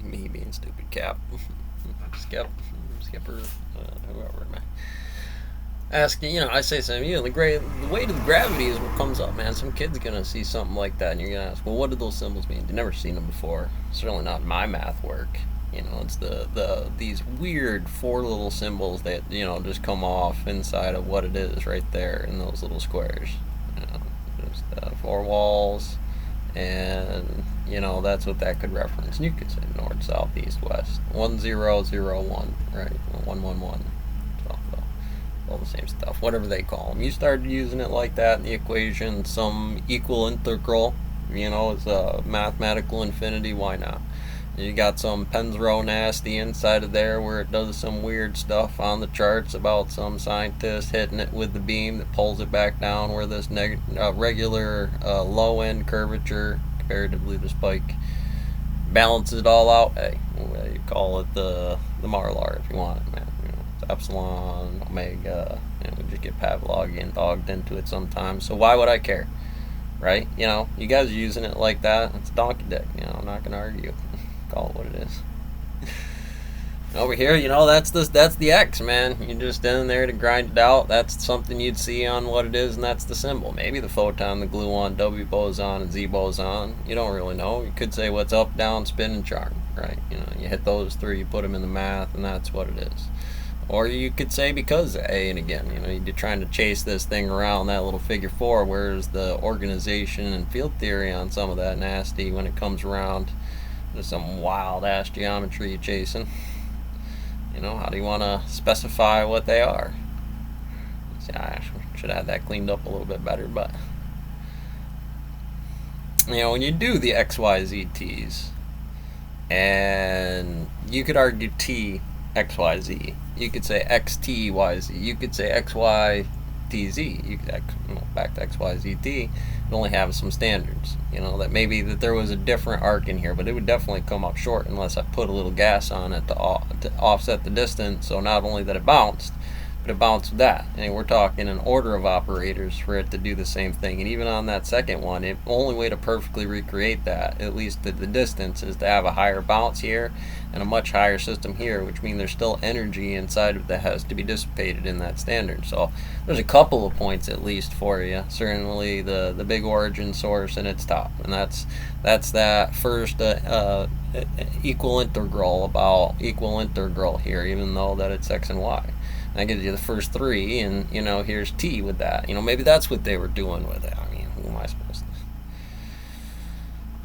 me being stupid. Cap, skipper, whoever, man. Asking, I say something, the weight of the gravity is what comes up, man. Some kid's gonna see something like that, and you're gonna ask, well, what do those symbols mean? They've never seen them before. Certainly not in my math work. It's these weird four little symbols that just come off inside of what it is right there in those little squares. Just four walls, and that's what that could reference. And you could say north, south, east, west, 1001, right? 111. All the same stuff, whatever they call them. You start using it like that in the equation, some equal integral, is a mathematical infinity, why not? You got some Pensrow nasty inside of there where it does some weird stuff on the charts about some scientist hitting it with the beam that pulls it back down where this regular low end curvature, comparatively to spike, balances it all out. Hey, you call it the Marlar if you want it, man. Epsilon, omega, we just get Pavlovian dogged into it sometimes. So why would I care, right? You guys are using it like that. It's donkey dick. I'm not gonna argue. Call it what it is. Over here, that's the X, man. You're just in there to grind it out. That's something you'd see on what it is, and that's the symbol. Maybe the photon, the gluon, W boson, and Z boson. You don't really know. You could say what's up, down, spin, and charm, right? You hit those three, you put them in the math, and that's what it is. Or you could say because A, and again, you're trying to chase this thing around that little figure 4, whereas the organization and field theory on some of that nasty when it comes around to some wild ass geometry you're chasing. How do you want to specify what they are? See, I should have had that cleaned up a little bit better, but when you do the XYZTs, and you could argue T XYZ. You could say XTYZ. You could say XYTZ. You could back to XYZT. It only have some standards. That maybe that there was a different arc in here, but it would definitely come up short unless I put a little gas on it to offset the distance. So not only that it bounced, but it bounced that. And we're talking an order of operators for it to do the same thing. And even on that second one, the only way to perfectly recreate that, at least the distance, is to have a higher bounce here and a much higher system here, which means there's still energy inside of that has to be dissipated in that standard. So there's a couple of points at least for you. Certainly the big origin source and its top, and that's that first equal integral here, even though that it's X and Y. That gives you the first three, and here's T with that. Maybe that's what they were doing with it. I mean, who am I supposed to